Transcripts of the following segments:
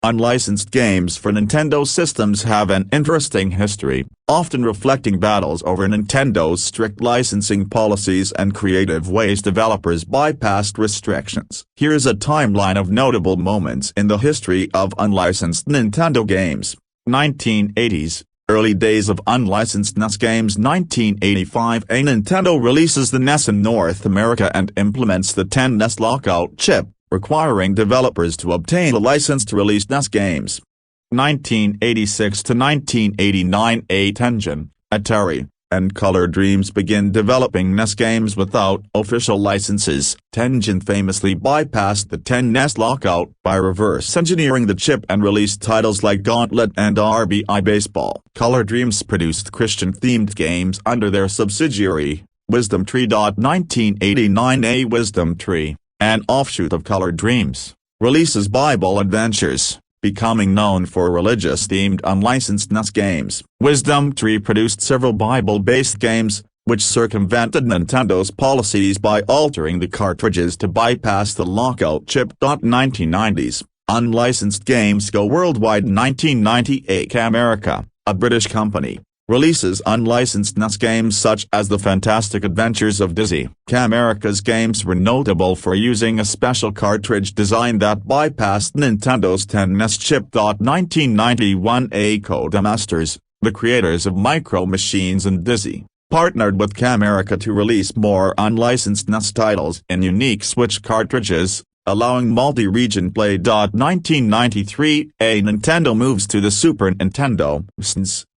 Unlicensed games for Nintendo systems have an interesting history, often reflecting battles over Nintendo's strict licensing policies and creative ways developers bypassed restrictions. Here's a timeline of notable moments in the history of unlicensed Nintendo games. 1980s. Early days of unlicensed NES games. 1985, a Nintendo releases the NES in North America and implements the 10NES lockout chip, requiring developers to obtain a license to release NES games. 1986 to 1989, Tengen, Atari, and Color Dreams begin developing NES games without official licenses. Tengen famously bypassed the 10NES lockout by reverse engineering the chip and released titles like Gauntlet and RBI Baseball. Color Dreams produced Christian-themed games under their subsidiary, Wisdom Tree. 1989, a Wisdom Tree, an offshoot of Color Dreams, releases Bible Adventures, becoming known for religious-themed unlicensed NES games. Wisdom Tree produced several Bible-based games, which circumvented Nintendo's policies by altering the cartridges to bypass the lockout chip. 1990s, unlicensed games go worldwide. 1998, Camerica, a British company, releases unlicensed NES games such as The Fantastic Adventures of Dizzy. Camerica's games were notable for using a special cartridge design that bypassed Nintendo's 10NES chip. 1991, a Codemasters, the creators of Micro Machines and Dizzy, partnered with Camerica to release more unlicensed NES titles in unique Switch cartridges, allowing multi-region play. 1993, a Nintendo moves to the Super Nintendo,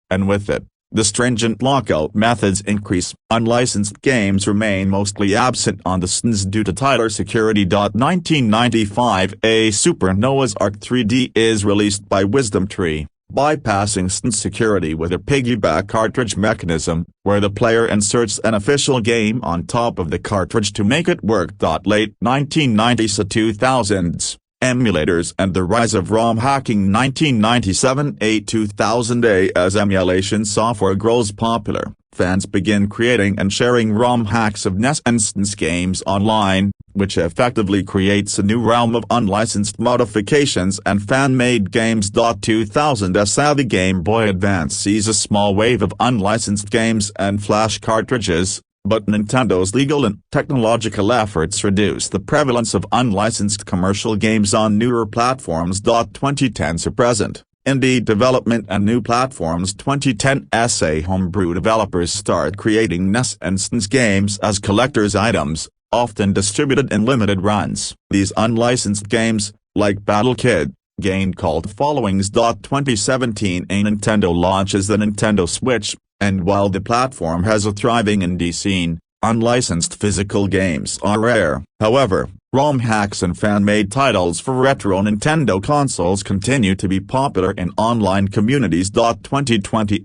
and with it, the stringent lockout methods increase. Unlicensed games remain mostly absent on the SNES due to tighter security. 1995, a Super Noah's Ark 3D is released by Wisdom Tree, bypassing SNES security with a piggyback cartridge mechanism, where the player inserts an official game on top of the cartridge to make it work. Late 1990s to 2000s. Emulators and the rise of ROM hacking. 1997, 2000, as emulation software grows popular, fans begin creating and sharing ROM hacks of NES and SNES games online, which effectively creates a new realm of unlicensed modifications and fan-made games. 2000, a savvy Game Boy Advance sees a small wave of unlicensed games and flash cartridges, but Nintendo's legal and technological efforts reduce the prevalence of unlicensed commercial games on newer platforms. 2010 to present, indie development and new platforms. 2010, a homebrew developers start creating NES and SNES games as collector's items, often distributed in limited runs. These unlicensed games, like Battle Kid, gain cult followings. 2017, a Nintendo launches the Nintendo Switch, and while the platform has a thriving indie scene, unlicensed physical games are rare. However, ROM hacks and fan-made titles for retro Nintendo consoles continue to be popular in online communities. 2020,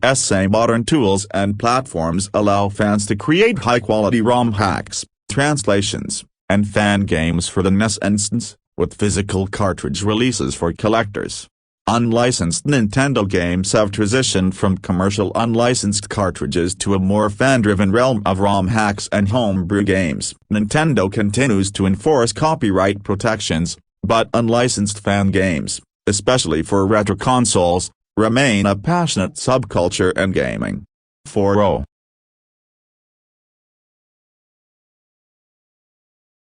modern tools and platforms allow fans to create high-quality ROM hacks, translations, and fan games for the NES and SNES, with physical cartridge releases for collectors. Unlicensed Nintendo games have transitioned from commercial unlicensed cartridges to a more fan-driven realm of ROM hacks and homebrew games. Nintendo continues to enforce copyright protections, but unlicensed fan games, especially for retro consoles, remain a passionate subculture in gaming. 4.